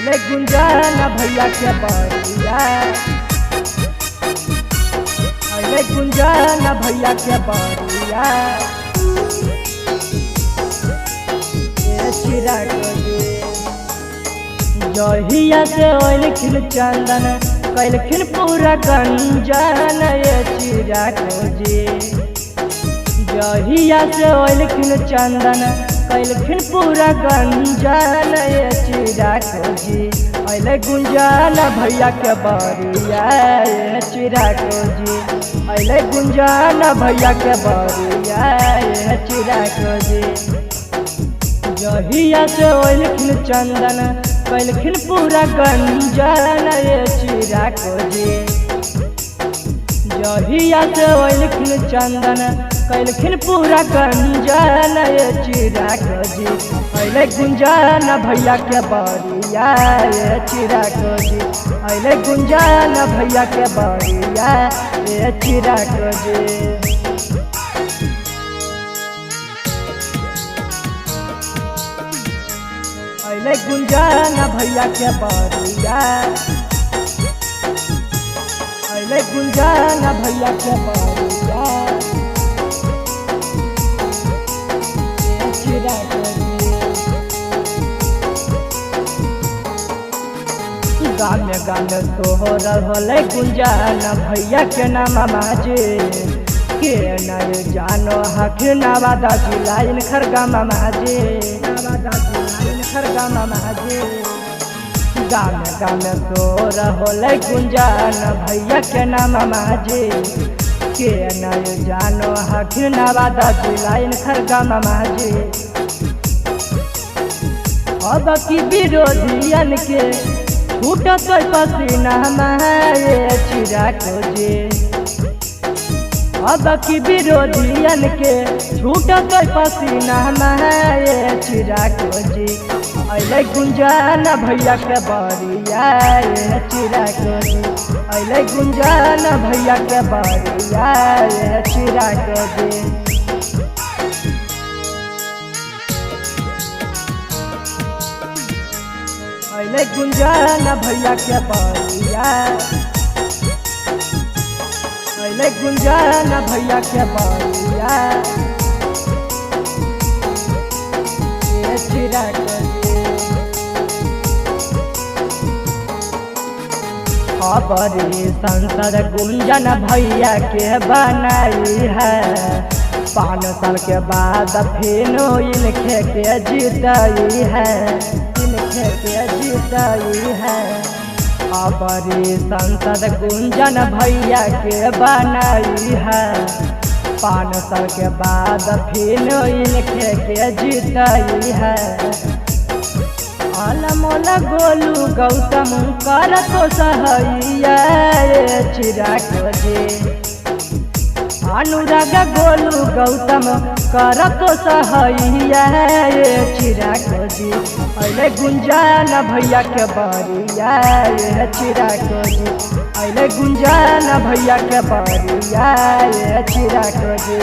अले गुंजान भैया के बरिया, अले गुंजान भैया के बरिया। जहिया से ओलखिन चंदन कैलखिन पूरा गंजन ये चिरा खोजे। जहिया से ओलखिन चंदन कैलखिन पूरा गंजन ये चिरा खोजे। अले गुंजान भैया के बरिया ये चिरा खोजे। अले गुंजान भैया के बरिया ये चिरा खोजे। जहिया से ओलखिन चंदन कैलखिन पूरा गंजन ये चिरा खोजे। जहिया से ओलखिन चंदन कैलखिन पूरा गंजन ये चिरा खोजे। अले गुंजान भैया के बरिया ये चिरा खोजे। अले गुंजान भैया के बरिया ये चिरा खोजे। अले गुंजान भैया के बरिया, अले गुंजान भैया के बरिया। गामे गामे तोहर होले गुंजान भैया के नाम माजे। के नय जानो हखिन नवादा जिलाइन खरगा माजे। नवादा जिलाइन खरगा माजे। गामे गामे तोर होले गुंजान भैया के नाम माजे। के नय जानो हखिन नवादा जिलाइन खरगा माजे। अब की विरोधियन के छूटत पसीना ये चिरा खोजे। अब की विरोधियन के छूटत पसीना ये चिरा खोजे। अले गुंजान भैया के बरिया ये चिरा खोजे। अले गुंजान भैया के बरिया ये चिरा खोजे। अले गुंजान भैया के बरिया, अले गुंजान भैया के बरिया। ये चिरा खोजे। खबरी संसद गुंजन भैया के बनाई है। 5 साल के बाद फिर इनखे के जीताई है। इनखे के जीताई है। खबरी संसद गुंजन भैया के बनाई है। 5 साल के बाद फिर इनखे के जीताई है। अलमोल गोलू गौतम कर तो सहैया ये चिरा खोजे। अनुराग गोलू गौतम कर तो सहैया ये चिरा खोजे। अले गुंजान भैया के बरिया ये चिरा खोजे। अले गुंजान भैया के बरिया ये चिरा खोजे।